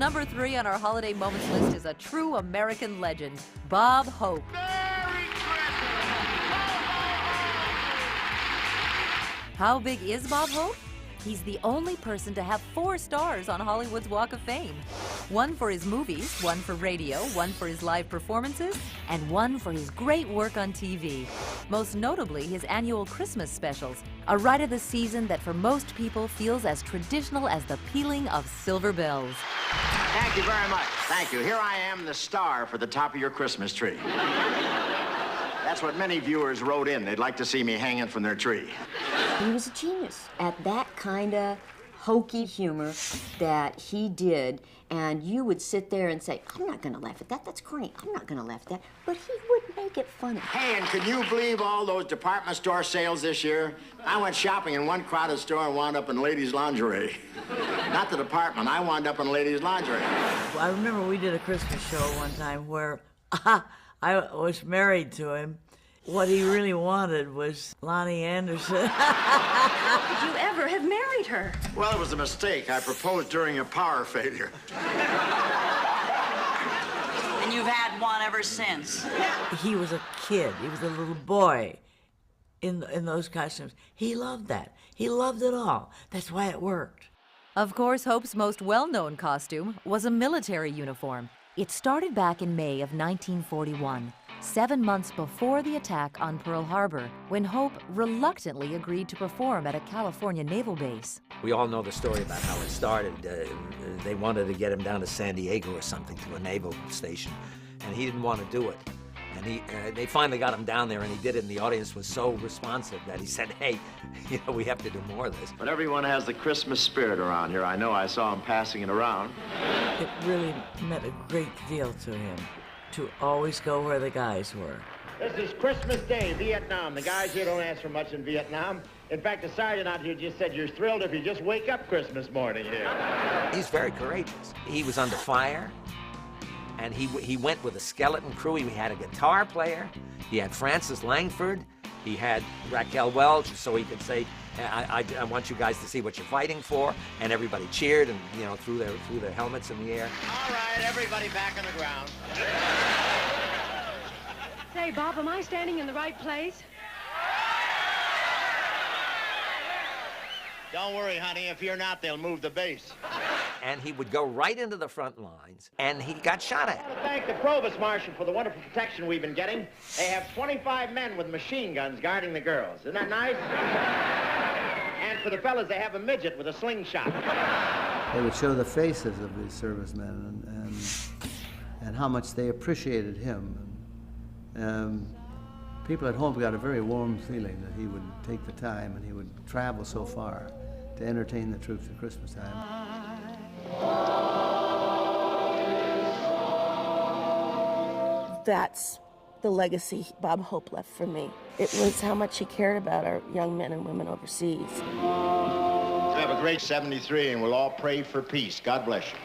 Number 3 on our holiday moments list is a true American legend, Bob Hope. Merry Christmas! How big is Bob Hope? He's the only person to have 4 stars on Hollywood's Walk of Fame. 1 for his movies, 1 for radio, 1 for his live performances, and 1 for his great work on TV. Most notably, his annual Christmas specials, a ride of the season that for most people feels as traditional as the pealing of silver bells. Thank you very much. Thank you. Here I am, the star for the top of your Christmas tree. That's what many viewers wrote in. They'd like to see me hanging from their tree. He was a genius at that kind of hokey humor that he did, and you would sit there and say, I'm not going to laugh at that. That's corny. I'm not going to laugh at that. But he would make it funny. Hey, and can you believe all those department store sales this year? I went shopping in one crowded store and wound up in ladies' lingerie. Not the department. I wound up in ladies' lingerie. Well, I remember we did a Christmas show one time where I was married to him. What he really wanted was Lonnie Anderson. How could you ever have married her? Well, it was a mistake. I proposed during a power failure. And you've had one ever since. He was a kid. He was a little boy in those costumes. He loved that. He loved it all. That's why it worked. Of course, Hope's most well-known costume was a military uniform. It started back in May of 1941, 7 months before the attack on Pearl Harbor, when Hope reluctantly agreed to perform at a California naval base. We all know the story about how it started. They wanted to get him down to San Diego or something, to a naval station, and he didn't want to do it. And they finally got him down there, and he did it, and the audience was so responsive that he said, hey, we have to do more of this. But everyone has the Christmas spirit around here. I know I saw him passing it around. It really meant a great deal to him to always go where the guys were. This is Christmas Day, Vietnam. The guys here don't ask for much in Vietnam. In fact, the sergeant out here just said you're thrilled if you just wake up Christmas morning here. He's very courageous. He was under fire. And he went with a skeleton crew. He had a guitar player. He had Francis Langford. He had Raquel Welch, so he could say, I want you guys to see what you're fighting for. And everybody cheered and, threw their helmets in the air. All right, everybody back on the ground. Say, Bob, am I standing in the right place? Don't worry, honey. If you're not, they'll move the base. And he would go right into the front lines, and he got shot at. I want to thank the Provost Marshal for the wonderful protection we've been getting. They have 25 men with machine guns guarding the girls. Isn't that nice? And for the fellas, they have a midget with a slingshot. They would show the faces of these servicemen and how much they appreciated him. People at home got a very warm feeling that he would take the time and he would travel so far to entertain the troops at Christmas time. That's the legacy Bob Hope left for me. It was how much he cared about our young men and women overseas. So have a great 73, and we'll all pray for peace. God bless you.